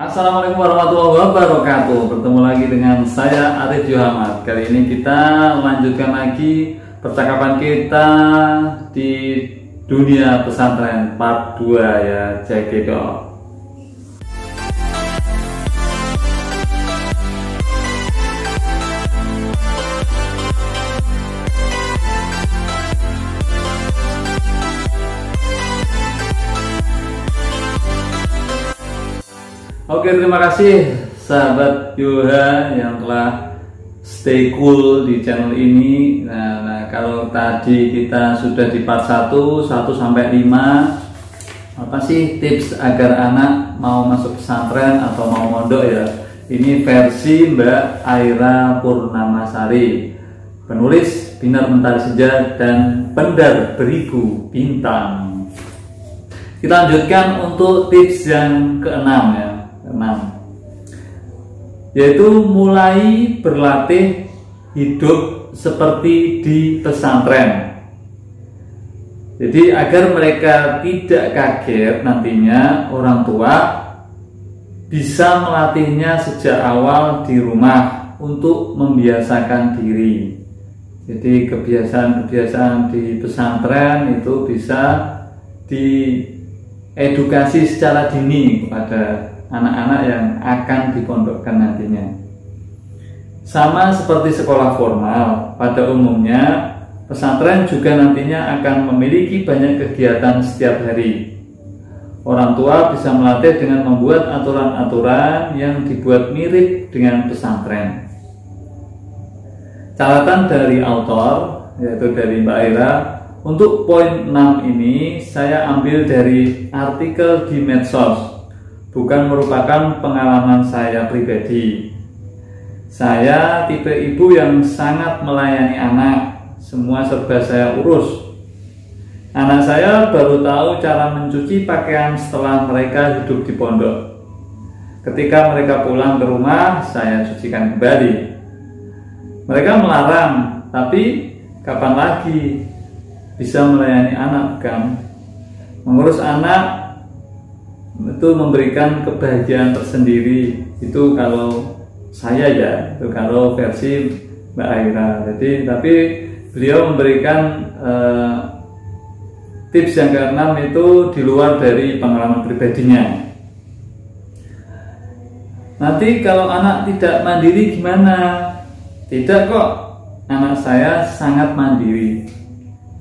Assalamualaikum warahmatullahi wabarakatuh. Bertemu lagi dengan saya Arif Yohamad. Kali ini kita lanjutkan lagi percakapan kita di dunia pesantren part 2 ya, cekidot. Oke, terima kasih sahabat Yoha yang telah stay cool di channel ini. Nah, kalau tadi kita sudah di part 1 sampai 5, apa sih tips agar anak mau masuk pesantren atau mau mondok ya? Ini versi Mbak Aira Purnamasari, penulis Binar Mentari Senja dan Pendar Beribu Bintang. Kita lanjutkan untuk tips yang ke-6 ya. Yaitu mulai berlatih hidup seperti di pesantren. Jadi agar mereka tidak kaget nantinya, orang tua bisa melatihnya sejak awal di rumah untuk membiasakan diri. Jadi kebiasaan-kebiasaan di pesantren itu bisa diedukasi secara dini kepada anak-anak yang akan dipondokkan nantinya. Sama seperti sekolah formal, pada umumnya pesantren juga nantinya akan memiliki banyak kegiatan setiap hari. Orang tua bisa melatih dengan membuat aturan-aturan yang dibuat mirip dengan pesantren. Catatan dari autor, yaitu dari Mbak Aira, untuk poin 6 ini saya ambil dari artikel di medsos, bukan merupakan pengalaman saya pribadi. Saya tipe ibu yang sangat melayani anak, semua serba saya urus. Anak saya baru tahu cara mencuci pakaian setelah mereka hidup di pondok. Ketika mereka pulang ke rumah, saya cucikan kembali. Mereka melarang, tapi kapan lagi bisa melayani anak kan? Mengurus anak itu memberikan kebahagiaan tersendiri. Itu kalau saya ya, itu kalau versi Mbak Aira. Jadi tapi beliau memberikan tips yang ke-6 itu di luar dari pengalaman pribadinya. Nanti kalau anak tidak mandiri gimana? Tidak kok, anak saya sangat mandiri,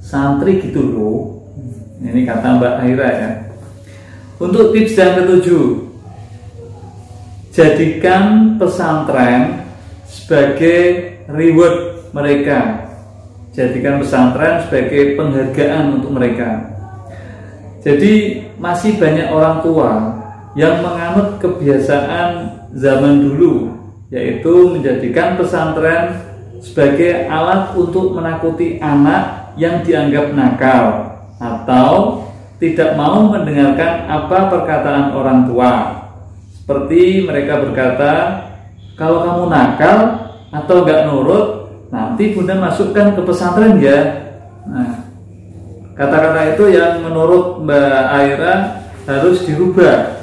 santri gitu loh. Ini kata Mbak Aira ya. Untuk tips yang ke-7, jadikan pesantren sebagai reward mereka. Jadikan pesantren sebagai penghargaan untuk mereka. Jadi masih banyak orang tua yang menganut kebiasaan zaman dulu, yaitu menjadikan pesantren sebagai alat untuk menakuti anak yang dianggap nakal atau tidak mau mendengarkan apa perkataan orang tua. Seperti mereka berkata, kalau kamu nakal atau gak nurut, nanti bunda masukkan ke pesantren ya. Nah, kata-kata itu yang menurut Mbak Aira harus dirubah.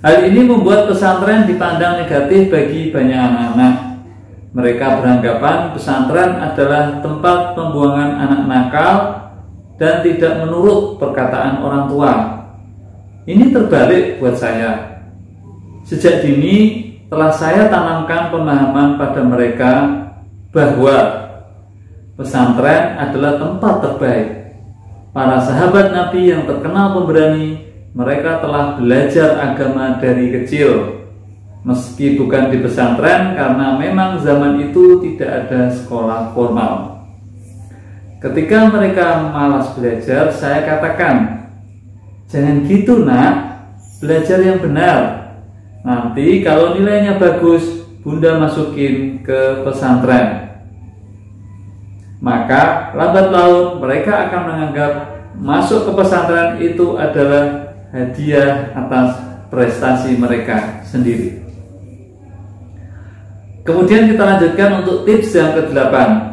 Hal ini membuat pesantren dipandang negatif bagi banyak anak-anak. Mereka beranggapan pesantren adalah tempat pembuangan anak nakal dan tidak menurut perkataan orang tua. Ini terbalik buat saya. Sejak dini telah saya tanamkan pemahaman pada mereka bahwa pesantren adalah tempat terbaik. Para sahabat Nabi yang terkenal pemberani, mereka telah belajar agama dari kecil, meski bukan di pesantren karena memang zaman itu tidak ada sekolah formal. Ketika mereka malas belajar, saya katakan, jangan gitu nak, belajar yang benar. Nanti kalau nilainya bagus, bunda masukin ke pesantren. Maka lambat laun mereka akan menganggap masuk ke pesantren itu adalah hadiah atas prestasi mereka sendiri. Kemudian kita lanjutkan untuk tips yang ke-8.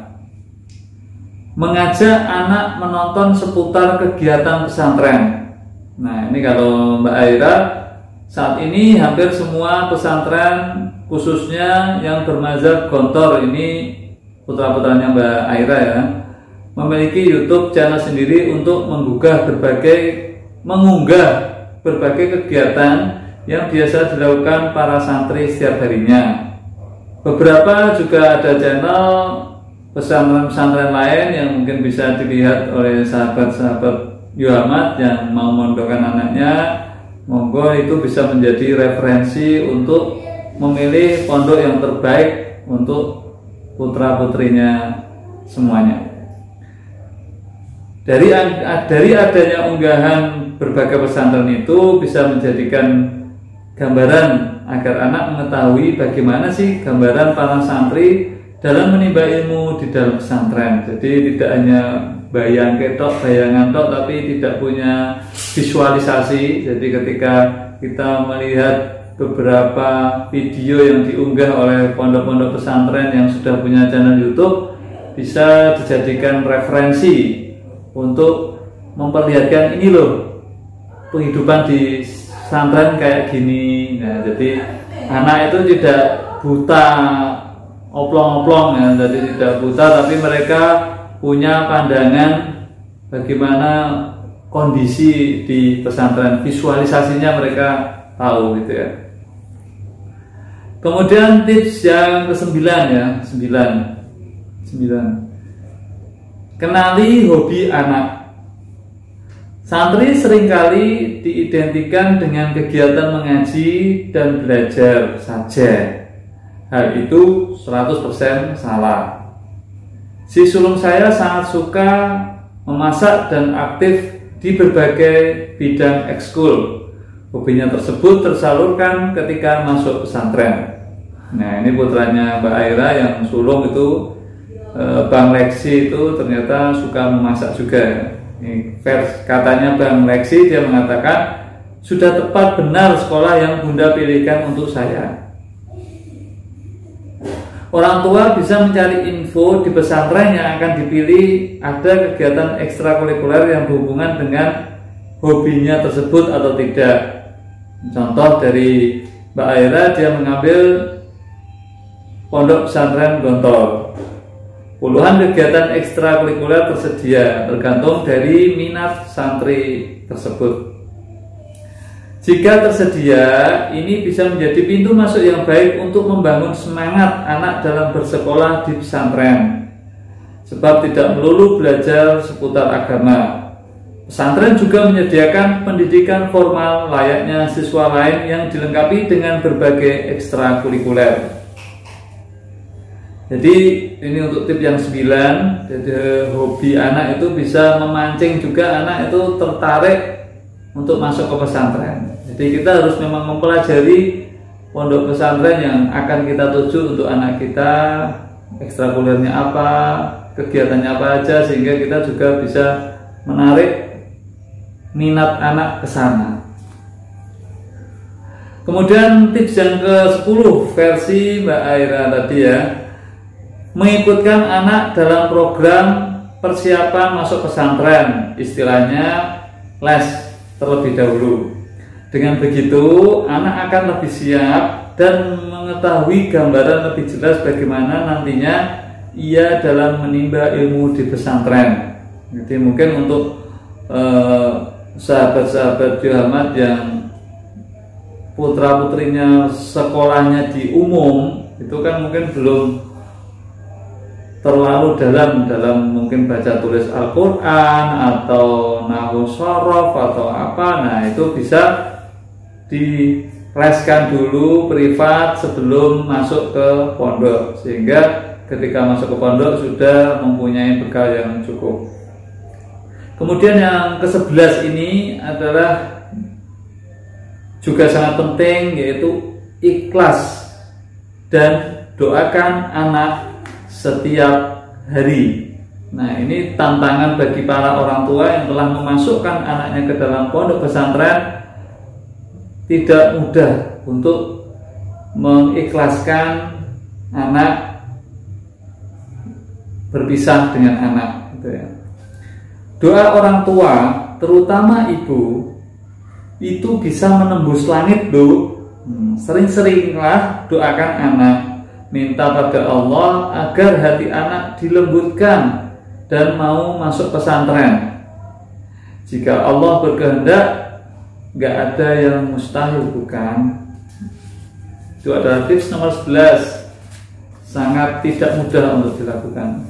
Mengajak anak menonton seputar kegiatan pesantren. Nah, ini kalau Mbak Aira saat ini hampir semua pesantren khususnya yang bermazhab Gontor ini, putra-putranya Mbak Aira ya, memiliki YouTube channel sendiri untuk mengunggah berbagai kegiatan yang biasa dilakukan para santri setiap harinya. Beberapa juga ada channel pesantren-pesantren lain yang mungkin bisa dilihat oleh sahabat-sahabat Yuhamat yang mau mondokkan anaknya. Monggo itu bisa menjadi referensi untuk memilih pondok yang terbaik untuk putra-putrinya semuanya. Dari adanya unggahan berbagai pesantren itu bisa menjadikan gambaran agar anak mengetahui bagaimana sih gambaran para santri dalam menimba ilmu di dalam pesantren. Jadi tidak hanya bayangan tok, tapi tidak punya visualisasi. Jadi ketika kita melihat beberapa video yang diunggah oleh pondok-pondok pesantren yang sudah punya channel YouTube, bisa dijadikan referensi untuk memperlihatkan ini loh penghidupan di pesantren kayak gini. Nah, jadi anak itu tidak buta oplong-oplong ya, jadi tidak buta, tapi mereka punya pandangan bagaimana kondisi di pesantren, visualisasinya mereka tahu gitu ya. Kemudian tips yang ke-9 ya, 9. Kenali hobi anak. Santri seringkali diidentikan dengan kegiatan mengaji dan belajar saja. Hal itu 100% salah. Si sulung saya sangat suka memasak dan aktif di berbagai bidang ekskul. Hobinya tersebut tersalurkan ketika masuk pesantren. Nah, ini putranya Mbak Aira yang sulung itu, Bang Leksi itu ternyata suka memasak juga. Ini katanya Bang Leksi, dia mengatakan sudah tepat benar sekolah yang Bunda pilihkan untuk saya. Orang tua bisa mencari info di pesantren yang akan dipilih ada kegiatan ekstrakurikuler yang berhubungan dengan hobinya tersebut atau tidak. Contoh dari Mbak Aira, dia mengambil pondok pesantren Gontor. Puluhan kegiatan ekstrakurikuler tersedia tergantung dari minat santri tersebut. Jika tersedia, ini bisa menjadi pintu masuk yang baik untuk membangun semangat anak dalam bersekolah di pesantren. Sebab tidak melulu belajar seputar agama. Pesantren juga menyediakan pendidikan formal layaknya siswa lain yang dilengkapi dengan berbagai ekstrakurikuler. Jadi ini untuk tip yang 9. Jadi hobi anak itu bisa memancing juga anak itu tertarik untuk masuk ke pesantren. Jadi kita harus memang mempelajari pondok pesantren yang akan kita tuju untuk anak kita, ekstrakurikulernya apa, kegiatannya apa aja, sehingga kita juga bisa menarik minat anak ke sana. Kemudian tips yang ke-10 versi Mbak Aira tadi ya, mengikutkan anak dalam program persiapan masuk pesantren, istilahnya les terlebih dahulu. Dengan begitu, anak akan lebih siap dan mengetahui gambaran lebih jelas bagaimana nantinya ia dalam menimba ilmu di pesantren. Jadi mungkin untuk sahabat-sahabat Yuhamat yang putra-putrinya sekolahnya di umum, itu kan mungkin belum terlalu dalam mungkin baca tulis Al-Quran atau nahwu shorof atau apa. Nah, itu bisa dileskan dulu privat sebelum masuk ke pondok, sehingga ketika masuk ke pondok sudah mempunyai bekal yang cukup. Kemudian yang ke-11 ini adalah juga sangat penting, yaitu ikhlas dan doakan anak setiap hari. Nah, ini tantangan bagi para orang tua yang telah memasukkan anaknya ke dalam pondok pesantren. Tidak mudah untuk mengikhlaskan anak berpisah dengan anak gitu ya. Doa orang tua, terutama ibu, itu bisa menembus langit loh. Sering-seringlah doakan anak, minta pada Allah agar hati anak dilembutkan dan mau masuk pesantren. Jika Allah berkehendak, nggak ada yang mustahil, bukan? Itu adalah tips nomor 11. Sangat tidak mudah untuk dilakukan.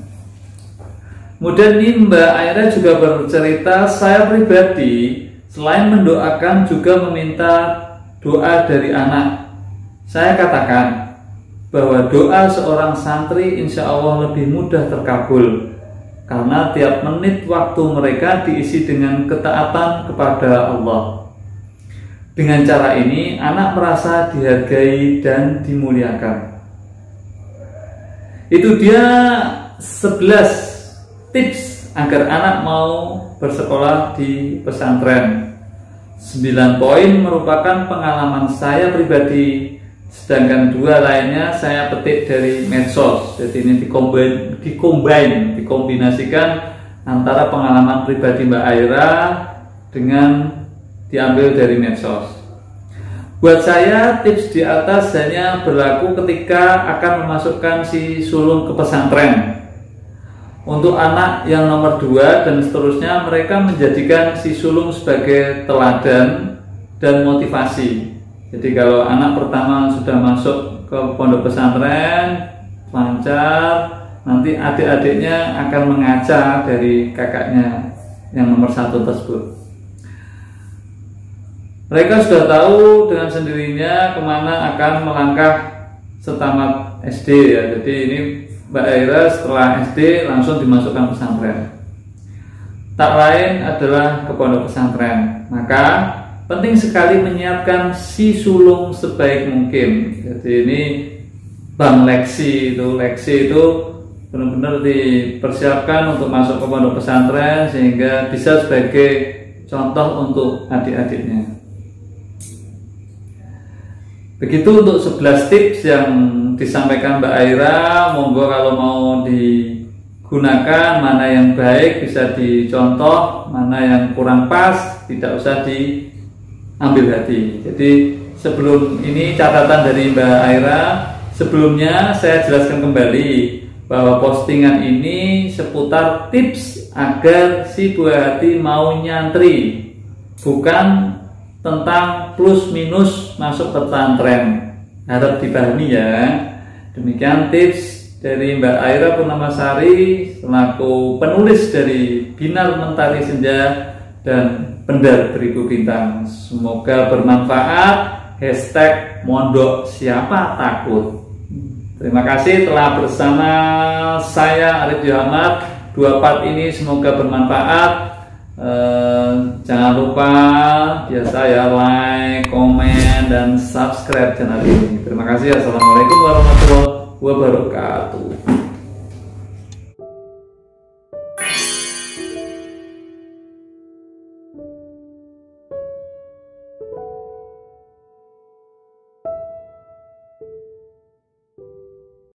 Kemudian ini Mbak Aira juga bercerita, saya pribadi selain mendoakan juga meminta doa dari anak. Saya katakan bahwa doa seorang santri insya Allah lebih mudah terkabul, karena tiap menit waktu mereka diisi dengan ketaatan kepada Allah. Dengan cara ini anak merasa dihargai dan dimuliakan. Itu dia 11 tips agar anak mau bersekolah di pesantren. 9 poin merupakan pengalaman saya pribadi, sedangkan 2 lainnya saya petik dari medsos. Jadi ini dikombinasikan antara pengalaman pribadi Mbak Aira dengan diambil dari medsos. Buat saya, tips di atas hanya berlaku ketika akan memasukkan si sulung ke pesantren. Untuk anak yang nomor 2 dan seterusnya, mereka menjadikan si sulung sebagai teladan dan motivasi. Jadi kalau anak pertama sudah masuk ke pondok pesantren, lancar, nanti adik-adiknya akan mengaca dari kakaknya yang nomor 1 tersebut. Mereka sudah tahu dengan sendirinya kemana akan melangkah setamat SD ya. Jadi ini Mbak Aira setelah SD langsung dimasukkan pesantren. Tak lain adalah ke pondok pesantren. Maka penting sekali menyiapkan si sulung sebaik mungkin. Jadi ini bang leksi itu benar-benar dipersiapkan untuk masuk ke pondok pesantren sehingga bisa sebagai contoh untuk adik-adiknya. Begitu untuk 11 tips yang disampaikan Mbak Aira. Monggo kalau mau digunakan, mana yang baik bisa dicontoh, mana yang kurang pas tidak usah diambil hati. Jadi sebelum ini catatan dari Mbak Aira. Sebelumnya saya jelaskan kembali bahwa postingan ini seputar tips agar si buah hati mau nyantri, bukan tentang plus minus masuk pesantren. Harap dipahami ya. Demikian tips dari Mbak Aira Purnamasari selaku penulis dari Binar Mentari Senja dan Pendar Beribu Bintang. Semoga bermanfaat. #mondok siapa takut. Terima kasih telah bersama saya Arif Muhammad. 2 part ini semoga bermanfaat. Jangan lupa biasa ya, like, komen, dan subscribe channel ini. Terima kasih. Assalamualaikum warahmatullahi wabarakatuh.